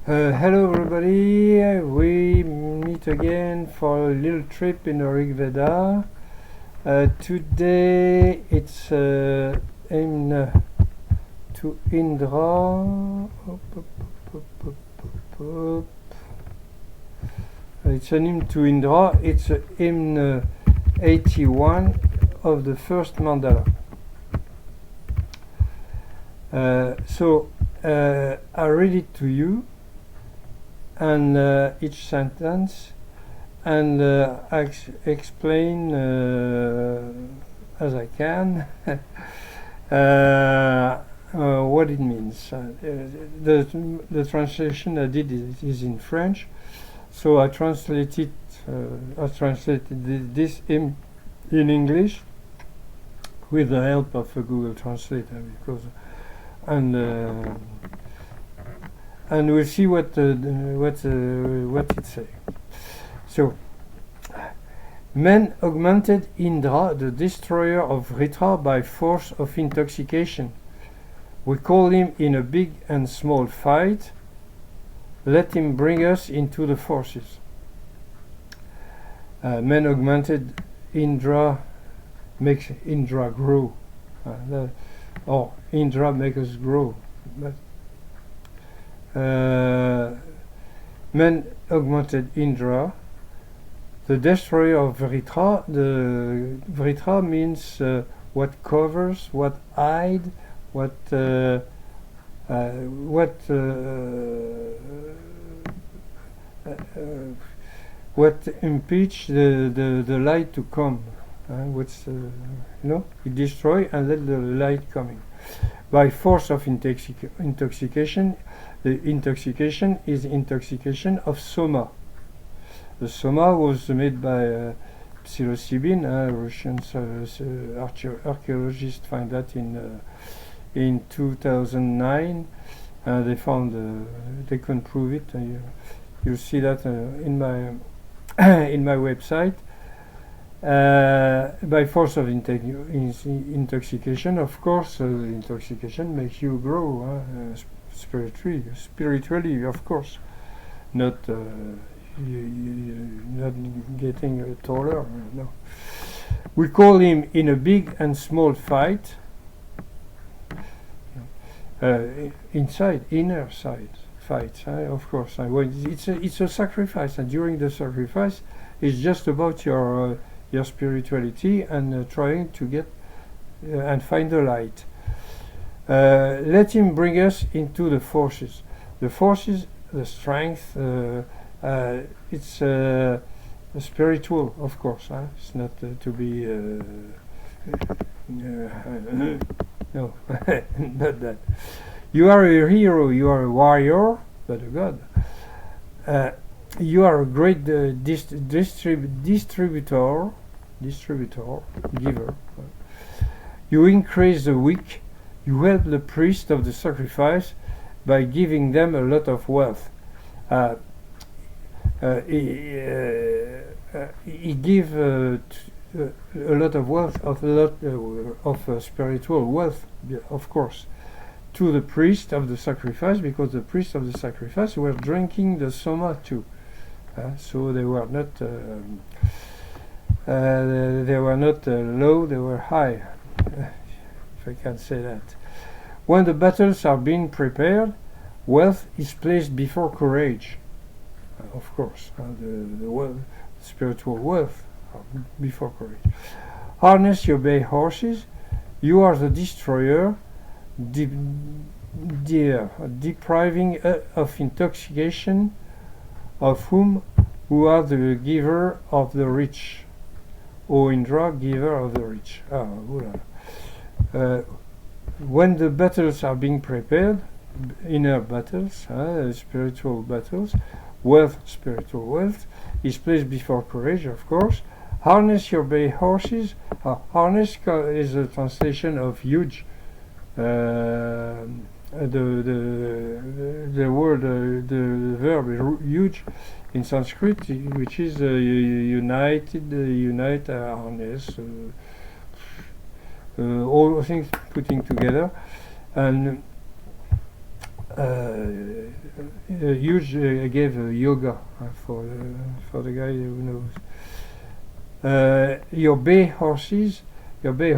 Hello everybody, we meet again for a little trip in the Rig Veda. Today it's hymn to Indra. It's an hymn to Indra. It's hymn 81 of the first mandala. I read it to you, and each sentence, and I explain as I can what it means. The translation I did is in French, so I translated this in English with the help of a Google Translator, because and we'll see what it says. So, men augmented Indra, the destroyer of Vritra, by force of intoxication. We call him in a big and small fight. Let him bring us into the forces. Men augmented Indra makes Indra grow, or Indra makes us grow. But men augmented Indra, the destroyer of Vritra. The Vritra means what covers, what hide, what impeach the light to come. He destroy and let the light coming by force of intoxication. The intoxication is intoxication of soma. The soma was made by psilocybin. Russian archaeologists find that in 2009. They found they couldn't prove it. You'll see that in my in my website. By force of intoxication, of course, intoxication makes you grow spiritually, of course, not not getting taller. No, we call him in a big and small fight. Inside, inner side fights, of course. It's a sacrifice, and during the sacrifice, it's just about your spirituality and trying to get and find the light. Let him bring us into the forces. The forces, the strength, it's spiritual, of course. It's not to be no, not that. You are a hero, you are a warrior, but a god. You are a great distributor, giver. You increase the weak. You help the priest of the sacrifice by giving them a lot of wealth. He gives a lot of wealth, of spiritual wealth, of course, to the priest of the sacrifice, because the priest of the sacrifice were drinking the soma too. So they were not low, they were high, if I can say that. When the battles are being prepared, wealth is placed before courage, of course. The spiritual wealth before courage. Harness your bay horses. You are the destroyer, depriving of intoxication of who are the giver of the rich. O Indra, giver of the rich. When the battles are being prepared, inner battles, spiritual battles, spiritual wealth, is placed before courage, of course. Harness your bay horses. Harness is a translation of huge. The word, the verb is huge in Sanskrit, which is unite, harness, all things putting together, and huge gave yoga for the guy who knows. Your bay horses, bay,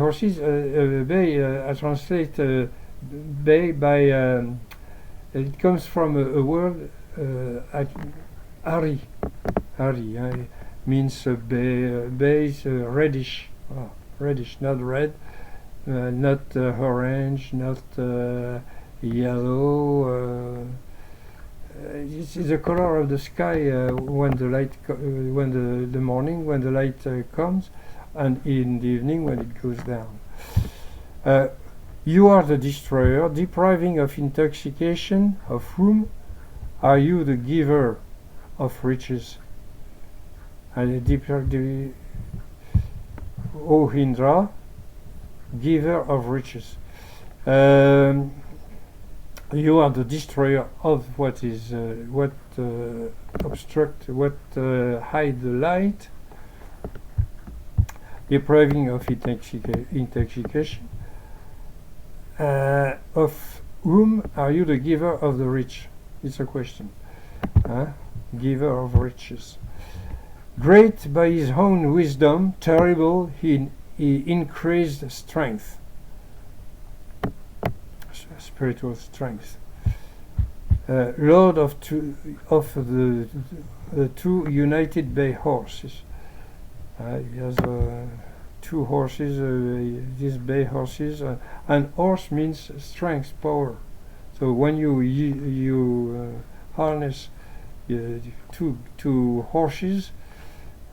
I translate bay by, it comes from a word, Ari, means bay is reddish, reddish, not red, not orange, not yellow. It's the color of the sky when the light, when the morning, when the light comes, and in the evening when it goes down. You are the destroyer, depriving of intoxication, of whom are you the giver of riches? And O Indra, giver of riches. You are the destroyer of what is obstruct, what hide the light, depriving of intoxication. Of whom are you the giver of the rich? It's a question. Giver of riches. Great by his own wisdom, terrible, he increased strength. Spiritual strength. Lord of the two united bay horses. He has two horses, these bay horses, and horse means strength, power. So when you harness two horses,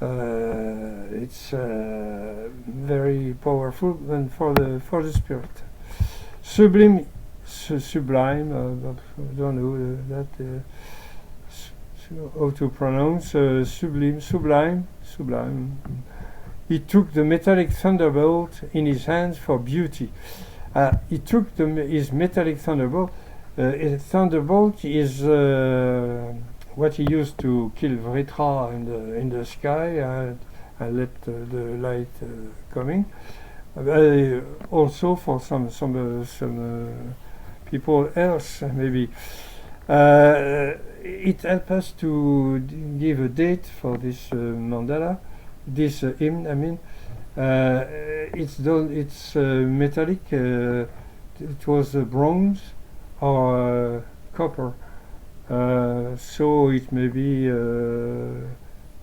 it's very powerful and for the spirit. Sublime, I don't know how to pronounce, sublime. He took the metallic thunderbolt in his hands for beauty. He took his metallic thunderbolt. Thunderbolt is what he used to kill Vritra in the sky and let the light coming. Also for some people else maybe. It helps us to give a date for this mandala, this hymn. I mean, it's metallic. It was bronze or copper, so it may be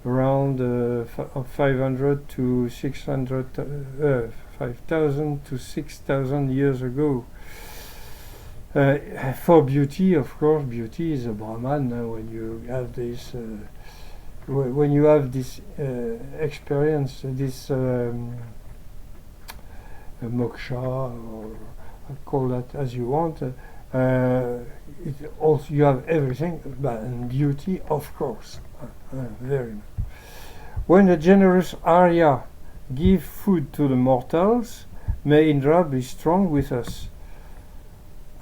around 500 to 600. 5,000 to 6,000 years ago. For beauty, of course, beauty is a Brahman. When you have this, experience, this moksha, or call that as you want. It also you have everything, and beauty, of course, very much. When the generous Arya give food to the mortals, may Indra be strong with us.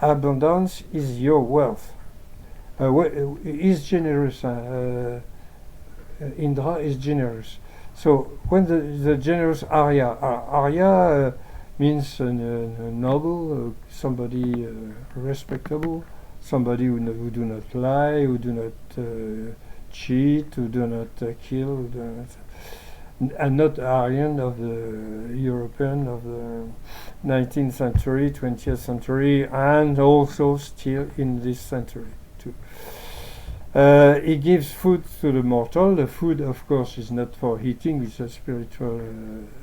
Abundance is your wealth. Is generous. Indra is generous. So when the generous Arya means noble, somebody respectable, somebody who do not lie, who do not cheat, who do not kill, who do not, and not Aryan of the European of the 19th century, 20th century, and also still in this century too. He gives food to the mortal. The food, of course, is not for eating, it's a spiritual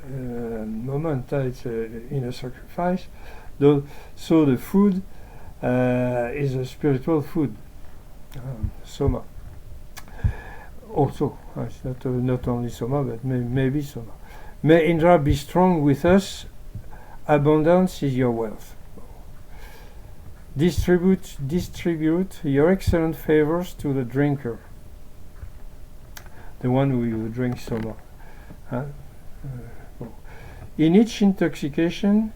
moment, it's in a sacrifice. So the food is a spiritual food, soma. Also, it's not only soma, but maybe soma. May Indra be strong with us. Abundance is your wealth. Distribute your excellent favors to the drinker, the one who drinks soma. In each intoxication,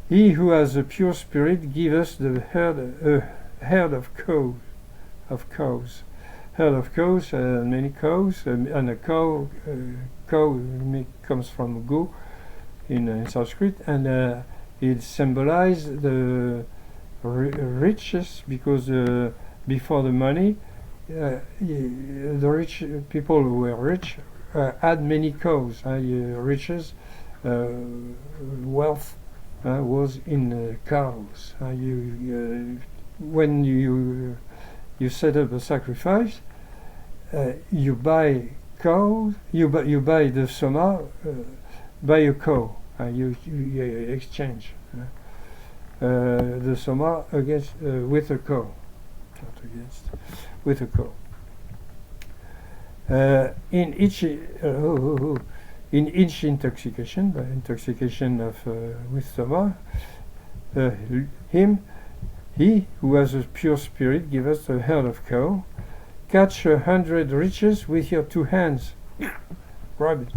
he who has a pure spirit give us the herd of cows. Herd of cows, many cows, and a cow comes from go in Sanskrit, and it symbolizes riches, because before the money, the rich people who were rich had many cows. Riches, wealth was in cows. When you set up a sacrifice, you buy cows. You buy the soma, buy a cow. You exchange the soma against with a cow, not against, with a cow. In each intoxication, by intoxication of with soma, he who has a pure spirit, give us a herd of cow. Catch 100 riches with your 2 hands. Grab it.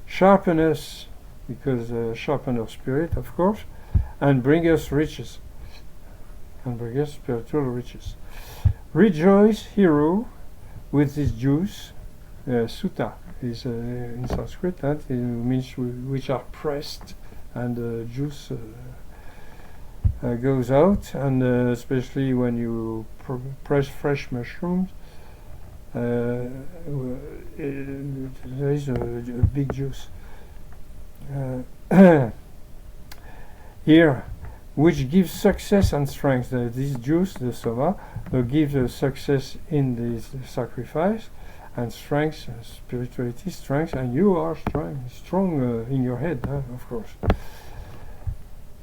Sharpen us, because sharpen our spirit, of course, and bring us riches, and bring us spiritual riches. Rejoice, hero, with this juice. Sutta is in Sanskrit, that means which are pressed, and juice goes out, and especially when you press fresh mushrooms, there is a big juice. Here, which gives success and strength. This juice, the soma, gives success in this sacrifice, and strength, spirituality, strength, and you are strong in your head, of course.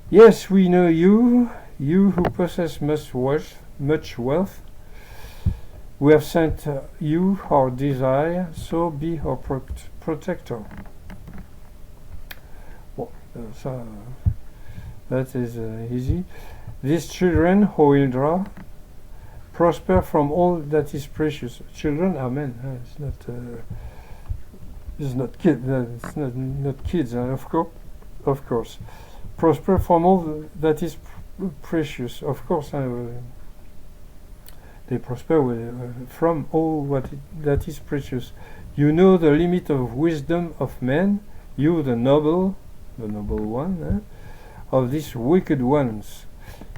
Yes, we know you who possess much wealth. We have sent you our desire, so be our protector. Well, that is easy. These children, O Indra, prosper from all that is precious. Children are men. It's not kids. It's not kids. Of course. Prosper from all that is precious. Of course, they prosper from all that is precious. You know the limit of wisdom of men. You, the noble one, of these wicked ones.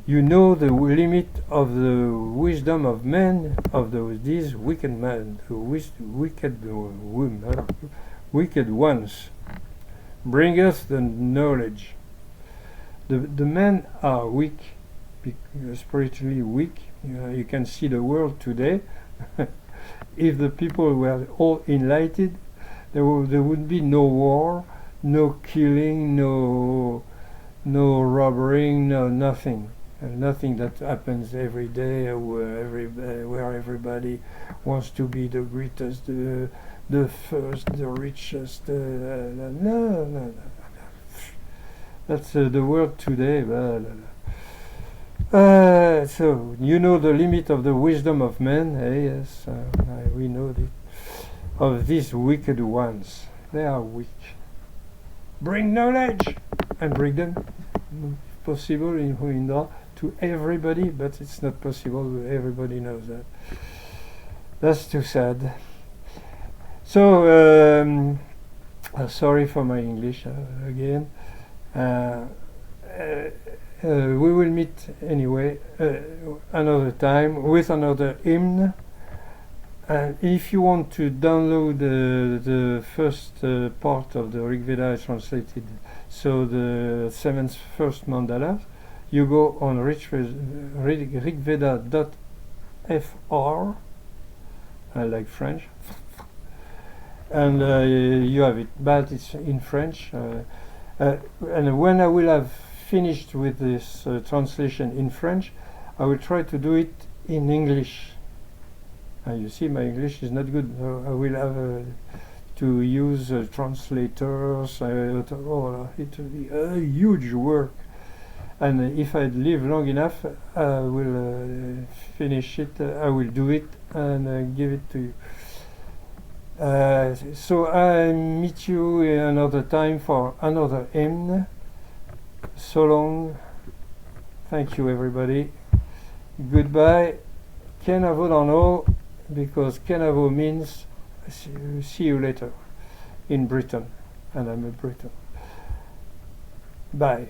You know the limit of the wisdom of men, of these wicked men, wicked ones. Bring us the knowledge. The men are weak, spiritually weak. You can see the world today. If the people were all enlightened, there would be no war, no killing, no robbing, nothing. Nothing that happens every day where everybody wants to be the greatest, the first, the richest. No. That's the world today. So you know the limit of the wisdom of men. Yes, we know of these wicked ones. They are weak. Bring knowledge and bring them, if possible, in Indra, to everybody, but it's not possible. Everybody knows that. That's too sad. So sorry for my English again. We will meet anyway another time with another hymn. And if you want to download the first part of the Rig Veda translated, so the 7 first mandalas, you go on rigveda.fr, like French, and you have it, but it's in French. And when I will have finished with this translation in French, I will try to do it in English. And you see, my English is not good. I will have to use translators. It will be a huge work. And if I live long enough, I will finish it. I will do it and give it to you. So I meet you another time for another hymn. So long. Thank you, everybody. Goodbye. Kenavo Dano, because Kenavo means see you later in Britain, and I'm a Briton. Bye.